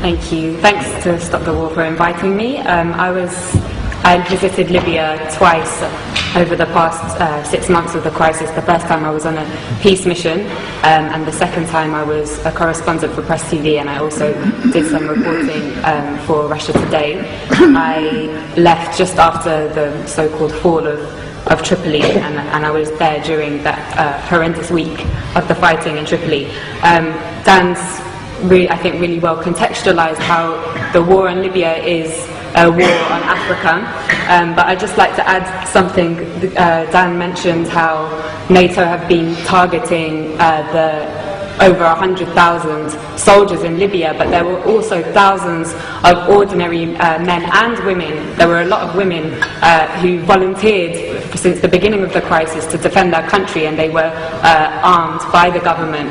Thank you. Thanks to Stop the War for inviting me. I visited Libya twice over the past 6 months of the crisis. The first time I was on a peace mission, and the second time I was a correspondent for Press TV, and I also did some reporting for Russia Today. I left just after the so-called fall of Tripoli, and I was there during that horrendous week of the fighting in Tripoli. Dan's I think really well contextualized how the war in Libya is a war on Africa, but I'd just like to add something. Dan mentioned how NATO have been targeting the over 100,000 soldiers in Libya, but there were also thousands of ordinary men and women. There were a lot of women who volunteered since the beginning of the crisis to defend their country, and they were armed by the government.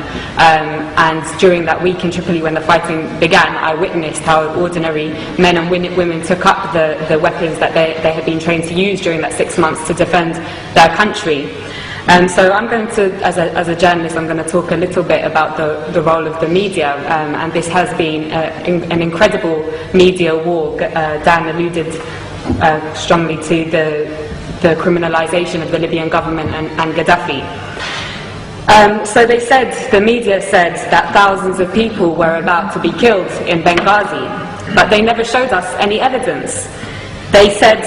And during that week in Tripoli when the fighting began, I witnessed how ordinary men and women took up the weapons that they had been trained to use during that 6 months to defend their country. So I'm going to, as a journalist, I'm going to talk a little bit about the role of the media, and this has been an incredible media war. Dan alluded strongly to the criminalization of the Libyan government and Gaddafi. So the media said that thousands of people were about to be killed in Benghazi, but they never showed us any evidence. They said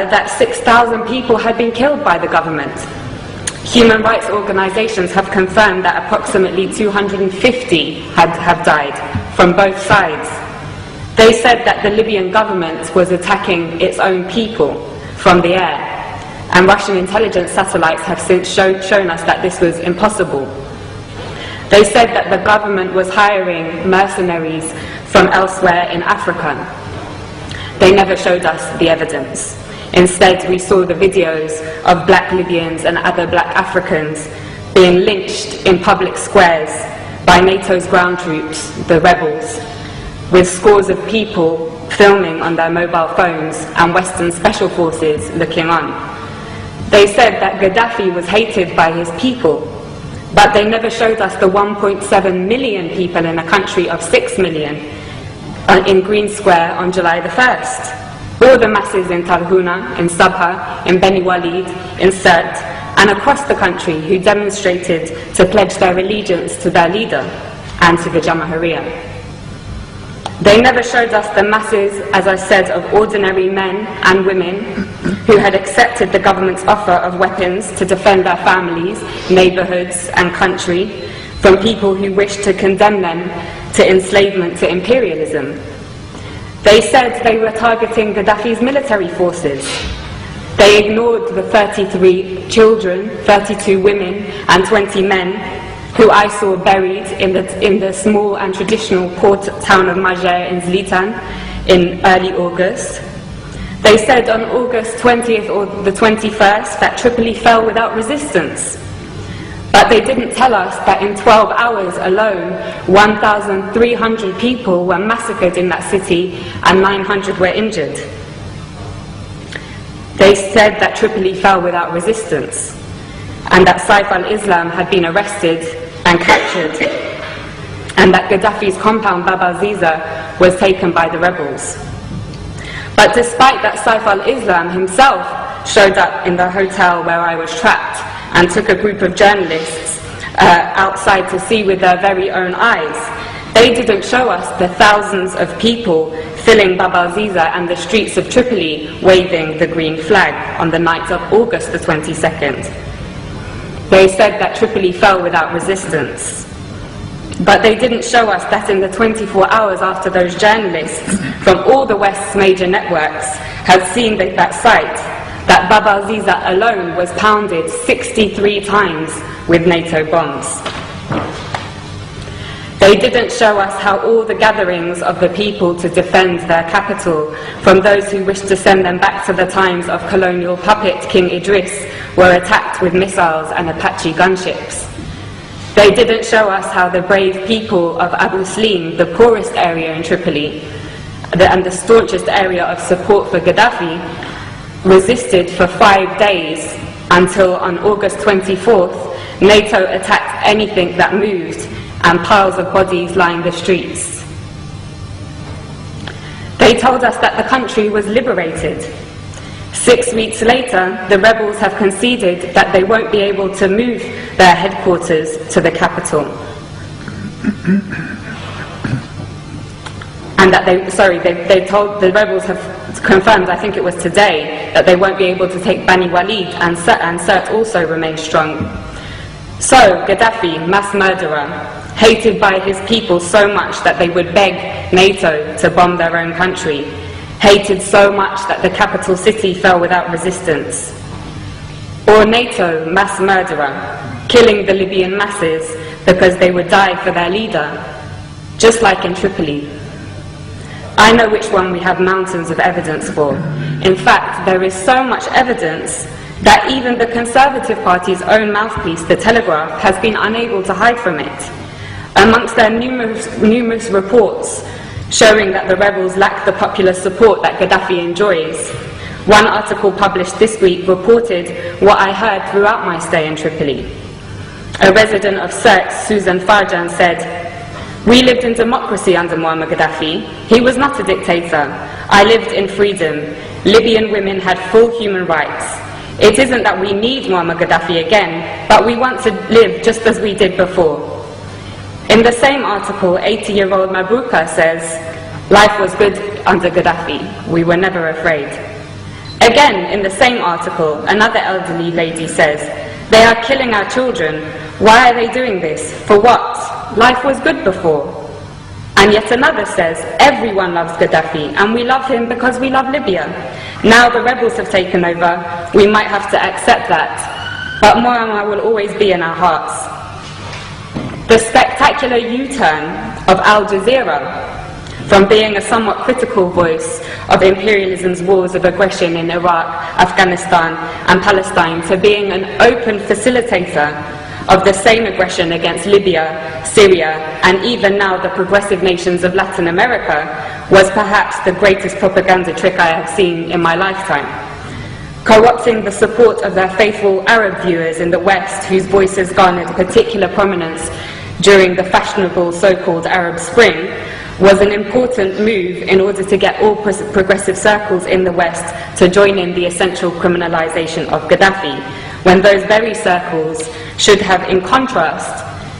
that 6,000 people had been killed by the government. Human rights organizations have confirmed that approximately 250 have died from both sides. They said that the Libyan government was attacking its own people from the air, and Russian intelligence satellites have since shown us that this was impossible. They said that the government was hiring mercenaries from elsewhere in Africa. They never showed us the evidence. Instead, we saw the videos of black Libyans and other black Africans being lynched in public squares by NATO's ground troops, the rebels, with scores of people filming on their mobile phones and Western special forces looking on. They said that Gaddafi was hated by his people, but they never showed us the 1.7 million people in a country of 6 million in Green Square on July the 1st. All the masses in Tarhuna, in Sabha, in Beni Walid, in Sirte, and across the country who demonstrated to pledge their allegiance to their leader and to the Jamahiriya. They never showed us the masses, as I said, of ordinary men and women who had accepted the government's offer of weapons to defend their families, neighborhoods, and country from people who wished to condemn them to enslavement, to imperialism. They said they were targeting Gaddafi's military forces. They ignored the 33 children, 32 women, and 20 men who I saw buried in the small and traditional port town of Majer in Zlitan in early August. They said on August 20th or the 21st that Tripoli fell without resistance. But they didn't tell us that in 12 hours alone, 1,300 people were massacred in that city and 900 were injured. They said that Tripoli fell without resistance, and that Saif al-Islam had been arrested and captured, and that Gaddafi's compound Bab al-Ziza was taken by the rebels. But despite that, Saif al-Islam himself showed up in the hotel where I was trapped and took a group of journalists outside to see with their very own eyes. They didn't show us the thousands of people filling Bab al-Ziza and the streets of Tripoli waving the green flag on the night of August the 22nd. They said that Tripoli fell without resistance. But they didn't show us that in the 24 hours after those journalists from all the West's major networks had seen that site, that Bab al-Ziza alone was pounded 63 times with NATO bombs. They didn't show us how all the gatherings of the people to defend their capital, from those who wished to send them back to the times of colonial puppet King Idris, were attacked with missiles and Apache gunships. They didn't show us how the brave people of Abu Slim, the poorest area in Tripoli, and the staunchest area of support for Gaddafi, resisted for 5 days until on August 24th, NATO attacked anything that moved and piles of bodies lined the streets. They told us that the country was liberated. 6 weeks later, the rebels have conceded that they won't be able to move their headquarters to the capital. And that the rebels have confirmed, I think it was today, that they won't be able to take Bani Walid, and Sirte also remains strong. So, Gaddafi, mass murderer, hated by his people so much that they would beg NATO to bomb their own country, hated so much that the capital city fell without resistance. Or NATO, mass murderer, killing the Libyan masses because they would die for their leader, just like in Tripoli. I know which one we have mountains of evidence for. In fact, there is so much evidence that even the Conservative Party's own mouthpiece, The Telegraph, has been unable to hide from it. Amongst their numerous reports showing that the rebels lack the popular support that Gaddafi enjoys, one article published this week reported what I heard throughout my stay in Tripoli. A resident of Sirte, Susan Farjan, said, "We lived in democracy under Muammar Gaddafi. He was not a dictator. I lived in freedom. Libyan women had full human rights. It isn't that we need Muammar Gaddafi again, but we want to live just as we did before." In the same article, 80-year-old Mabruka says, "Life was good under Gaddafi. We were never afraid." Again, in the same article, another elderly lady says, "They are killing our children. Why are they doing this? For what? Life was good before." And yet another says, "Everyone loves Gaddafi, and we love him because we love Libya. Now the rebels have taken over, we might have to accept that. But Muammar will always be in our hearts." The spectacular U-turn of Al Jazeera, from being a somewhat critical voice of imperialism's wars of aggression in Iraq, Afghanistan and Palestine, to being an open facilitator of the same aggression against Libya, Syria, and even now the progressive nations of Latin America, was perhaps the greatest propaganda trick I have seen in my lifetime. Co-opting the support of their faithful Arab viewers in the West, whose voices garnered particular prominence during the fashionable so-called Arab Spring, was an important move in order to get all progressive circles in the West to join in the essential criminalization of Gaddafi, when those very circles should have, in contrast,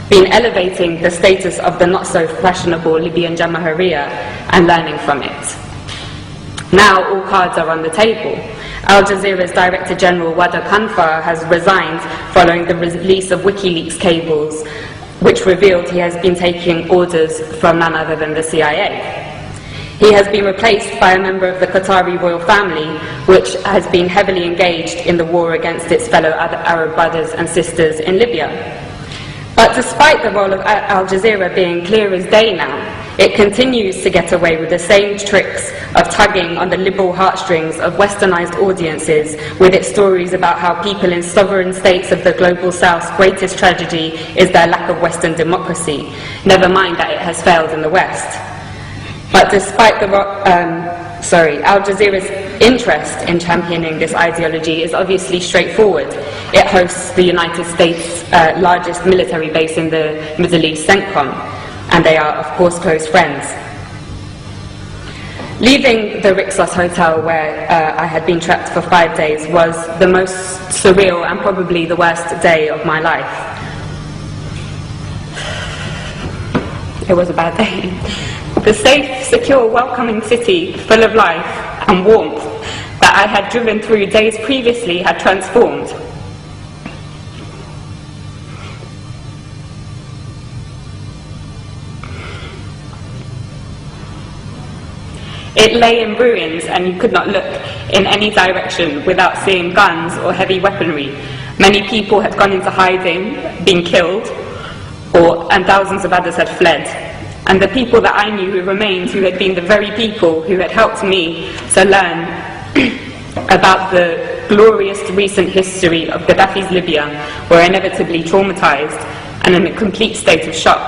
been elevating the status of the not-so-fashionable Libyan Jamahiriya and learning from it. Now all cards are on the table. Al Jazeera's Director General Wada Kanfar has resigned following the release of WikiLeaks cables, which revealed he has been taking orders from none other than the CIA. He has been replaced by a member of the Qatari royal family, which has been heavily engaged in the war against its fellow Arab brothers and sisters in Libya. But despite the role of Al Jazeera being clear as day now, it continues to get away with the same tricks of tugging on the liberal heartstrings of westernized audiences with its stories about how people in sovereign states of the global south's greatest tragedy is their lack of Western democracy, never mind that it has failed in the West. But despite Al Jazeera's interest in championing this ideology is obviously straightforward. It hosts the United States' largest military base in the Middle East, CENTCOM, and they are, of course, close friends. Leaving the Rixos Hotel, where I had been trapped for 5 days, was the most surreal and probably the worst day of my life. It was a bad day. The safe, secure, welcoming city, full of life and warmth that I had driven through days previously had transformed. It lay in ruins, and you could not look in any direction without seeing guns or heavy weaponry. Many people had gone into hiding, been killed, and thousands of others had fled. And the people that I knew who remained, who had been the very people who had helped me to learn about the glorious recent history of Gaddafi's Libya, were inevitably traumatized and in a complete state of shock.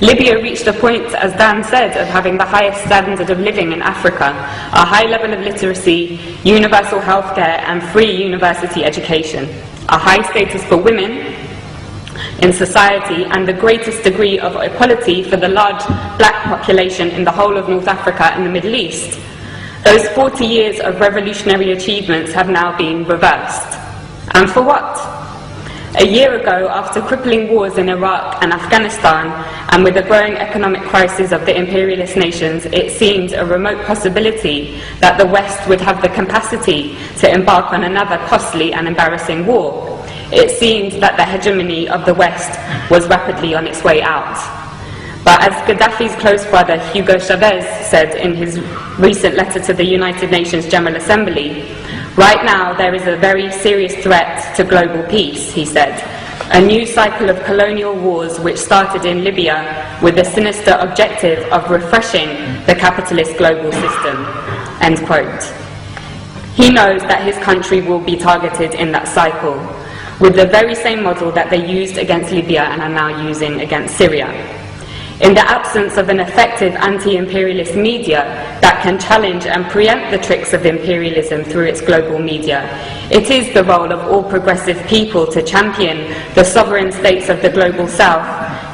Libya reached a point, as Dan said, of having the highest standard of living in Africa, a high level of literacy, universal healthcare and free university education, a high status for women, in society and the greatest degree of equality for the large black population in the whole of North Africa and the Middle East. Those 40 years of revolutionary achievements have now been reversed. And for what? A year ago, after crippling wars in Iraq and Afghanistan, and with the growing economic crisis of the imperialist nations, it seemed a remote possibility that the West would have the capacity to embark on another costly and embarrassing war. It seemed that the hegemony of the West was rapidly on its way out. But as Gaddafi's close brother Hugo Chavez said in his recent letter to the United Nations General Assembly, right now there is a very serious threat to global peace, he said. A new cycle of colonial wars which started in Libya with the sinister objective of refreshing the capitalist global system. End quote. He knows that his country will be targeted in that cycle, with the very same model that they used against Libya and are now using against Syria. In the absence of an effective anti-imperialist media that can challenge and preempt the tricks of imperialism through its global media, it is the role of all progressive people to champion the sovereign states of the global south,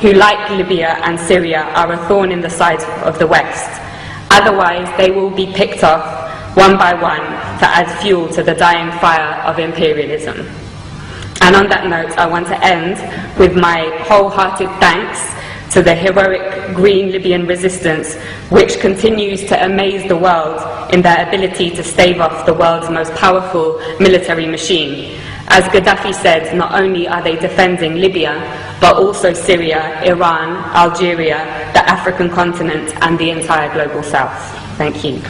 who, like Libya and Syria, are a thorn in the side of the West. Otherwise, they will be picked off one by one to add fuel to the dying fire of imperialism. And on that note, I want to end with my wholehearted thanks to the heroic Green Libyan resistance, which continues to amaze the world in their ability to stave off the world's most powerful military machine. As Gaddafi said, not only are they defending Libya, but also Syria, Iran, Algeria, the African continent, and the entire global south. Thank you.